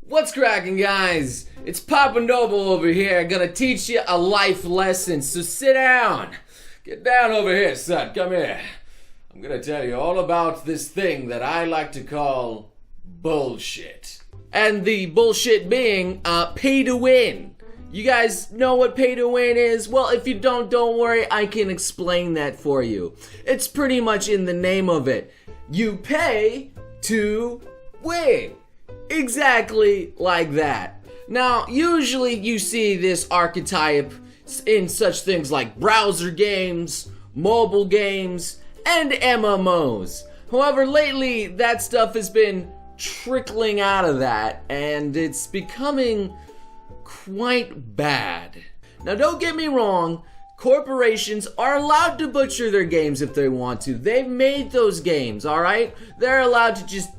What's cracking, guys? It's Papa Noble over here, gonna teach you a life lesson, so sit down. Get down over here, son, come here. I'm gonna tell you all about this thing that I like to call bullshit. And the bullshit being, pay to win. You guys know what pay to win is? Well, if you don't worry, I can explain that for you. It's pretty much in the name of it. You pay to win. Exactly like that. Now, usually you see this archetype in such things like browser games, mobile games, and MMOs. However, lately that stuff has been trickling out of that, and it's becoming quite bad. Now, don't get me wrong, corporations are allowed to butcher their games if they want to. They've made those games, alright? They're allowed to just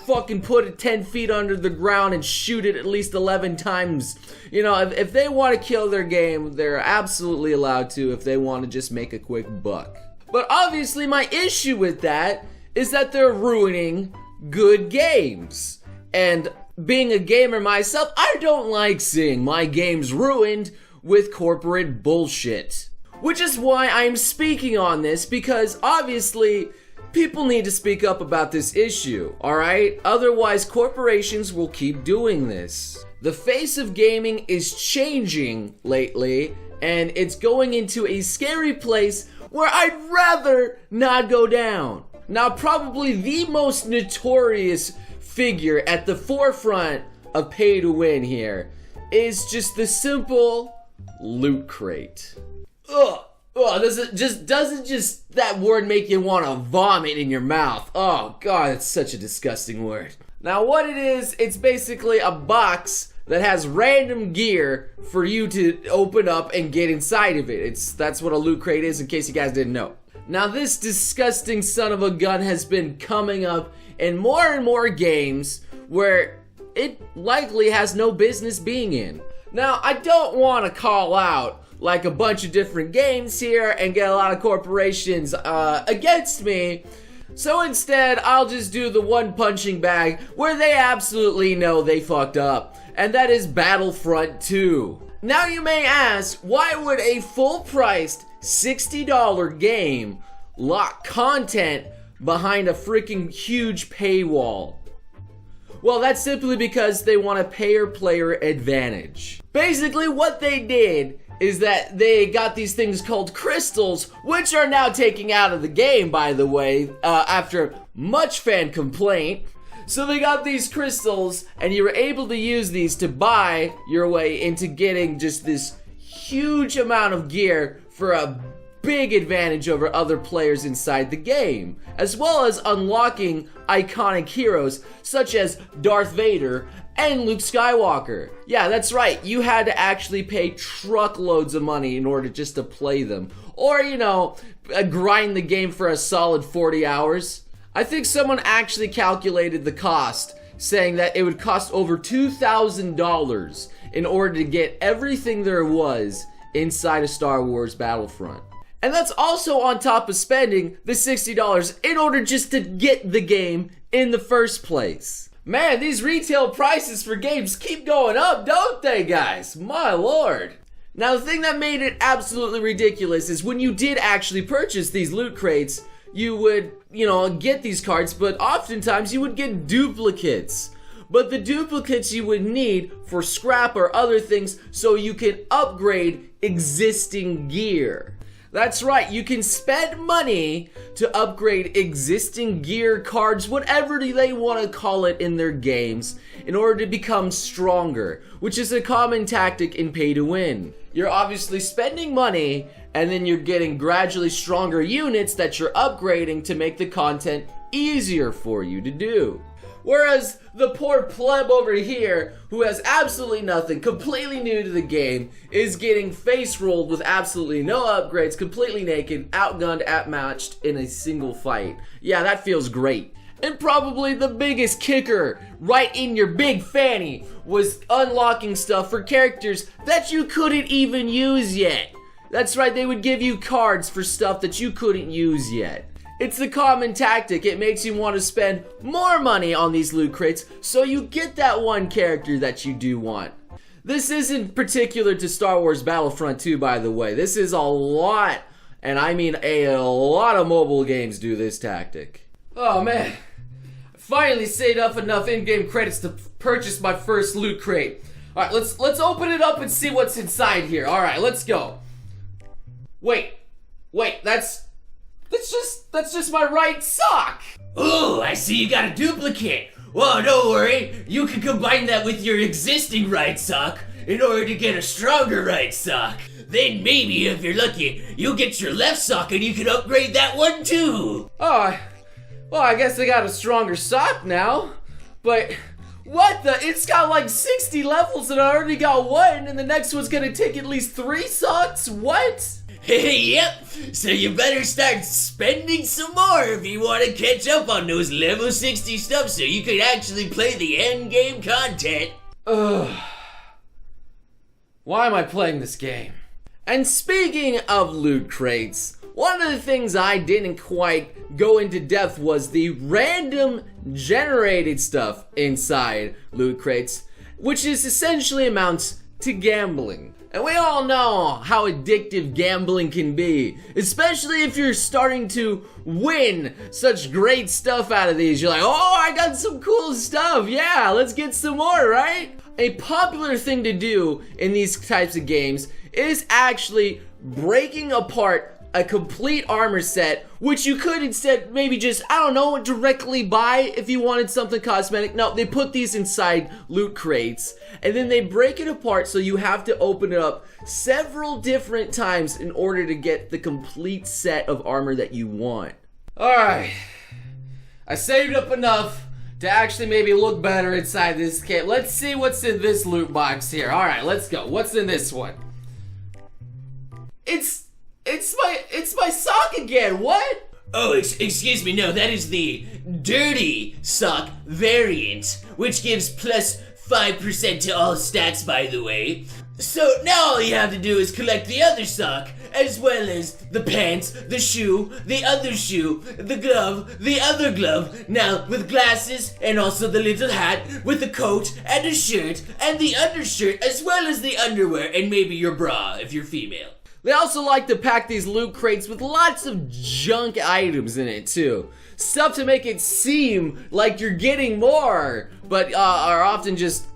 fucking put it 10 feet under the ground and shoot it at least 11 times. You know, if they want to kill their game, they're absolutely allowed to if they want to just make a quick buck. But obviously my issue with that is that they're ruining good games. And being a gamer myself, I don't like seeing my games ruined with corporate bullshit. Which is why I'm speaking on this, because obviously people need to speak up about this issue, alright? Otherwise, corporations will keep doing this. The face of gaming is changing lately, and it's going into a scary place where I'd rather not go down. Now, probably the most notorious figure at the forefront of pay to win here is just the simple loot crate. Ugh. Oh, doesn't that word make you want to vomit in your mouth? Oh god, it's such a disgusting word. Now what it is, it's basically a box that has random gear for you to open up and get inside of it. That's what a loot crate is, in case you guys didn't know. Now this disgusting son of a gun has been coming up in more and more games where it likely has no business being in. Now I don't want to call out like a bunch of different games here and get a lot of corporations against me. So instead, I'll just do the one punching bag where they absolutely know they fucked up, and that is Battlefront 2. Now you may ask, why would a full-priced $60 game lock content behind a freaking huge paywall? Well, that's simply because they want a payer-player advantage. Basically, what they did is that they got these things called crystals, which are now taken out of the game, by the way, after much fan complaint. So they got these crystals, and you were able to use these to buy your way into getting just this huge amount of gear for a big advantage over other players inside the game, as well as unlocking iconic heroes such as Darth Vader and Luke Skywalker. Yeah, that's right, you had to actually pay truckloads of money in order just to play them. Or, you know, grind the game for a solid 40 hours. I think someone actually calculated the cost, saying that it would cost over $2,000 in order to get everything there was inside of Star Wars Battlefront. And that's also on top of spending the $60 in order just to get the game in the first place. Man, these retail prices for games keep going up, don't they, guys? My lord. Now, the thing that made it absolutely ridiculous is when you did actually purchase these loot crates, you would, get these cards, but oftentimes you would get duplicates. But the duplicates you would need for scrap or other things so you can upgrade existing gear. That's right, you can spend money to upgrade existing gear, cards, whatever they want to call it in their games, in order to become stronger, which is a common tactic in pay to win. You're obviously spending money, and then you're getting gradually stronger units that you're upgrading to make the content easier for you to do. Whereas the poor pleb over here, who has absolutely nothing, completely new to the game, is getting face rolled with absolutely no upgrades, completely naked, outgunned, outmatched in a single fight. Yeah, that feels great. And probably the biggest kicker right in your big fanny was unlocking stuff for characters that you couldn't even use yet. That's right, they would give you cards for stuff that you couldn't use yet. It's a common tactic. It makes you want to spend more money on these loot crates so you get that one character that you do want. This isn't particular to Star Wars Battlefront 2, by the way. This is a lot, and I mean a lot of mobile games do this tactic. Oh man, I finally saved up enough in-game credits to purchase my first loot crate. Alright, let's open it up and see what's inside here. Alright, let's go. Wait, that's just my right sock. Oh, I see you got a duplicate. Well, don't worry. You can combine that with your existing right sock in order to get a stronger right sock. Then maybe, if you're lucky, you'll get your left sock and you can upgrade that one too. Oh, well, I guess I got a stronger sock now. But what the? It's got like 60 levels and I already got one, and the next one's gonna take at least 3 socks? What? Yep, so you better start spending some more if you want to catch up on those level 60 stuff so you can actually play the end game content. Ugh. Why am I playing this game? And speaking of loot crates, one of the things I didn't quite go into depth was the random generated stuff inside loot crates, which is essentially amounts to gambling. And we all know how addictive gambling can be, especially if you're starting to win such great stuff out of these. You're like, oh, I got some cool stuff. Yeah, let's get some more, right? A popular thing to do in these types of games is actually breaking apart a complete armor set, which you could instead maybe just, I don't know, directly buy if you wanted something cosmetic. No, they put these inside loot crates, and then they break it apart so you have to open it up several different times in order to get the complete set of armor that you want. Alright, I saved up enough to actually maybe look better inside this kit. Let's see what's in this loot box here. Alright, let's go. What's in this one? It's my sock again. What? Oh, excuse me. No, that is the dirty sock variant, which gives plus 5% to all stats, by the way. So now all you have to do is collect the other sock, as well as the pants, the shoe, the other shoe, the glove, the other glove, now with glasses, and also the little hat, with a coat, and a shirt, and the undershirt, as well as the underwear, and maybe your bra, if you're female. They also like to pack these loot crates with lots of junk items in it too. Stuff to make it seem like you're getting more, but are often just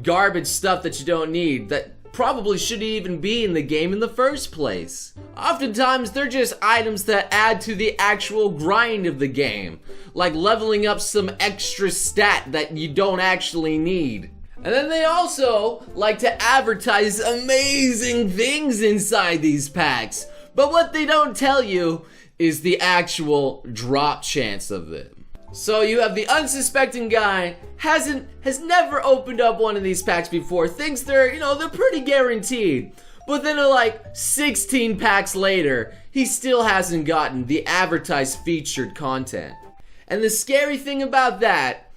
garbage stuff that you don't need, that probably shouldn't even be in the game in the first place. Oftentimes they're just items that add to the actual grind of the game, like leveling up some extra stat that you don't actually need. And then they also like to advertise amazing things inside these packs. But what they don't tell you is the actual drop chance of them. So you have the unsuspecting guy, has never opened up one of these packs before, thinks they're pretty guaranteed. But then like 16 packs later, he still hasn't gotten the advertised featured content. And the scary thing about that,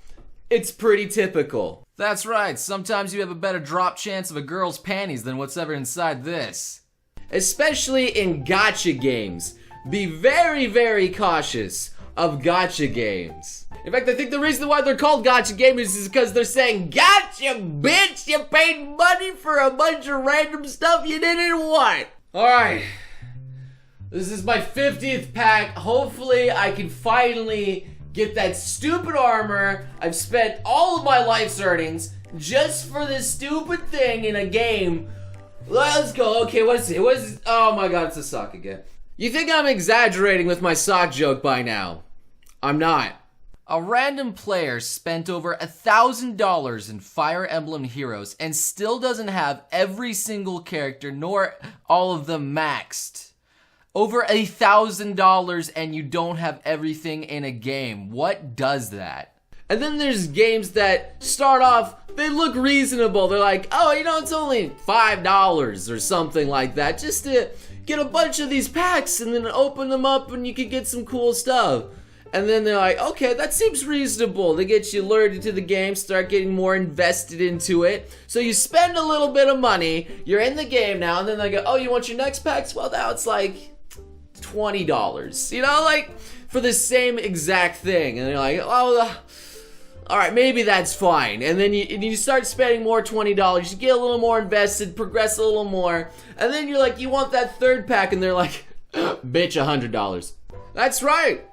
it's pretty typical. That's right, sometimes you have a better drop chance of a girl's panties than what's ever inside this. Especially in gacha games. Be very, very cautious of gacha games. In fact, I think the reason why they're called gacha games is because they're saying, gotcha, bitch! You paid money for a bunch of random stuff you didn't want! Alright. This is my 50th pack. Hopefully, I can finally get that stupid armor. I've spent all of my life's earnings just for this stupid thing in a game. Let's go. Okay, what is it? Oh my god, it's a sock again. You think I'm exaggerating with my sock joke by now? I'm not. A random player spent over $1,000 in Fire Emblem Heroes and still doesn't have every single character nor all of them maxed. Over $1,000 and you don't have everything in a game. What does that? And then there's games that start off, they look reasonable. They're like, oh, it's only $5 or something like that, just to get a bunch of these packs and then open them up and you can get some cool stuff. And then they're like, okay, that seems reasonable. They get you lured into the game, start getting more invested into it. So you spend a little bit of money, you're in the game now, and then they go, oh, you want your next packs? Well, now it's like $20. for the same exact thing. And you're like, oh, alright, maybe that's fine. And then you start spending more $20, you get a little more invested, progress a little more, and then you're like, you want that third pack, and they're like, bitch, $100. That's right.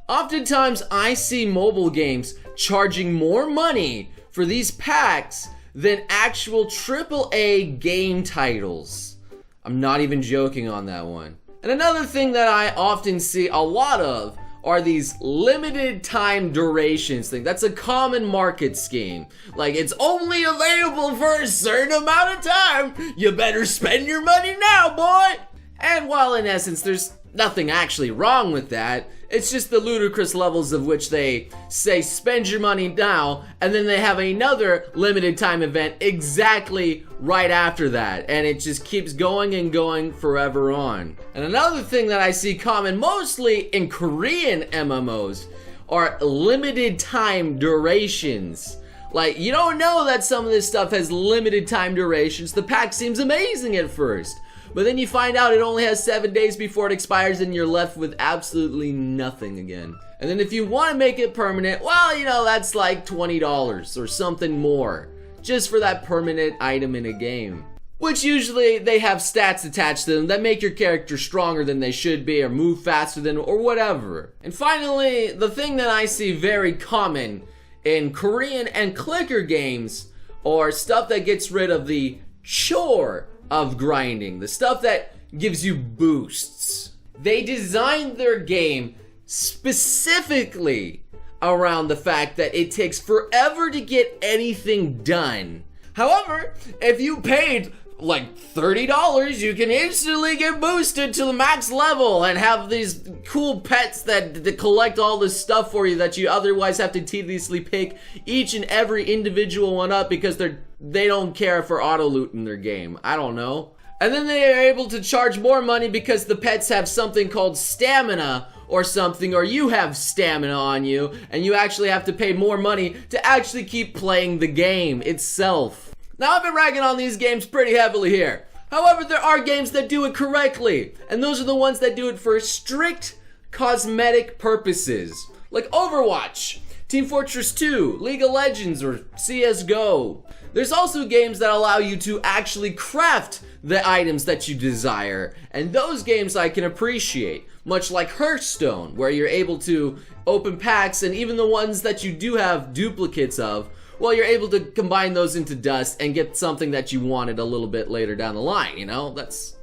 Oftentimes, I see mobile games charging more money for these packs than actual AAA game titles. I'm not even joking on that one. And another thing that I often see a lot of are these limited time durations thing. That's a common market scheme. Like, it's only available for a certain amount of time. You better spend your money now, boy. And while in essence there's nothing actually wrong with that, it's just the ludicrous levels of which they say spend your money now, and then they have another limited time event exactly right after that, and it just keeps going and going forever on. And another thing that I see common mostly in Korean MMOs are limited time durations. Like, you don't know that some of this stuff has limited time durations. The pack seems amazing at first, but then you find out it only has 7 days before it expires, and you're left with absolutely nothing again. And then if you want to make it permanent, well, you know, that's like $20 or something more, just for that permanent item in a game. Which usually they have stats attached to them that make your character stronger than they should be, or move faster than, or whatever. And finally, the thing that I see very common in Korean and clicker games are stuff that gets rid of the chore of grinding, the stuff that gives you boosts. They designed their game specifically around the fact that it takes forever to get anything done. However, if you paid like $30, you can instantly get boosted to the max level and have these cool pets that collect all this stuff for you that you otherwise have to tediously pick each and every individual one up because they don't care for auto loot in their game. I don't know. And then they are able to charge more money because the pets have something called stamina or something, or you have stamina on you, and you actually have to pay more money to actually keep playing the game itself. Now, I've been ragging on these games pretty heavily here. However, there are games that do it correctly, and those are the ones that do it for strict cosmetic purposes. Like Overwatch, Team Fortress 2, League of Legends, or CSGO. There's also games that allow you to actually craft the items that you desire, and those games I can appreciate. Much like Hearthstone, where you're able to open packs, and even the ones that you do have duplicates of, well, you're able to combine those into dust and get something that you wanted a little bit later down the line, you know? That's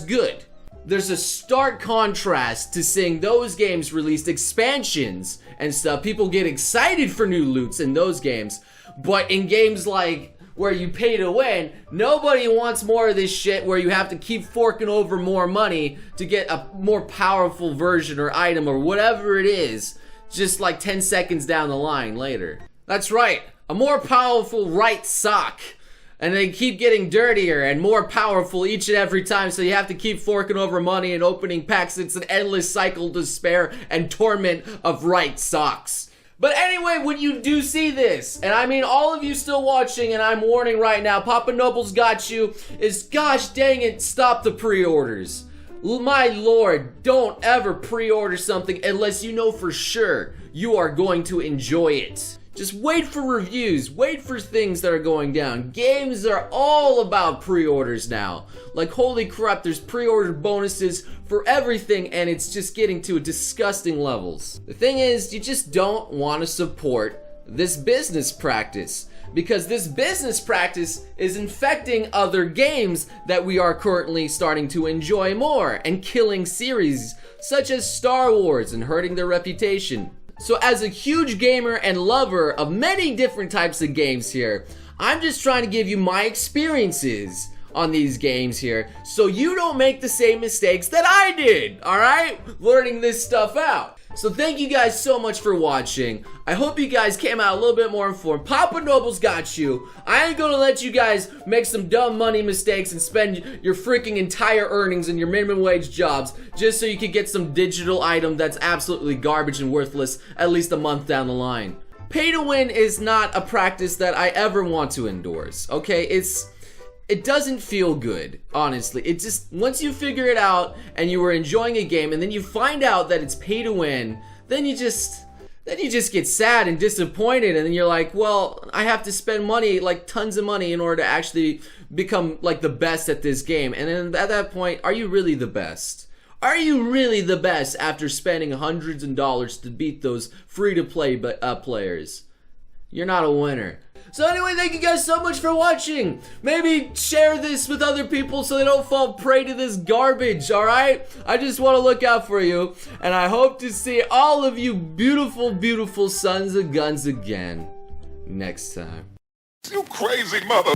good. There's a stark contrast to seeing those games released expansions and stuff. People get excited for new loots in those games, but in games like where you pay to win, nobody wants more of this shit where you have to keep forking over more money to get a more powerful version or item or whatever it is, just like 10 seconds down the line later. That's right, a more powerful right sock. And they keep getting dirtier and more powerful each and every time, so you have to keep forking over money and opening packs. It's an endless cycle of despair and torment of right socks. But anyway, when you do see this, and I mean all of you still watching, and I'm warning right now, Papa Noble's got you, is gosh dang it, stop the pre-orders. My lord, don't ever pre-order something unless you know for sure you are going to enjoy it. Just wait for reviews, wait for things that are going down. Games are all about pre-orders now. Like, holy crap, there's pre-order bonuses for everything, and it's just getting to disgusting levels. The thing is, you just don't want to support this business practice, because this business practice is infecting other games that we are currently starting to enjoy more, and killing series such as Star Wars and hurting their reputation. So as a huge gamer and lover of many different types of games here, I'm just trying to give you my experiences on these games here so you don't make the same mistakes that I did, alright? Learning this stuff out. So thank you guys so much for watching. I hope you guys came out a little bit more informed. Papa Noble's got you. I ain't gonna let you guys make some dumb money mistakes and spend your freaking entire earnings in your minimum wage jobs just so you could get some digital item that's absolutely garbage and worthless at least a month down the line. Pay to win is not a practice that I ever want to endorse, okay? it doesn't feel good, honestly. It just, once you figure it out and you were enjoying a game and then you find out that it's pay to win, then you just get sad and disappointed, and then you're like, well, I have to spend money, like tons of money, in order to actually become like the best at this game. And then at that point, are you really the best? Are you really the best after spending hundreds of dollars to beat those free-to-play players? You're not a winner. So anyway, thank you guys so much for watching. Maybe share this with other people so they don't fall prey to this garbage, alright? I just want to look out for you, and I hope to see all of you beautiful, beautiful sons of guns again next time. You crazy mother.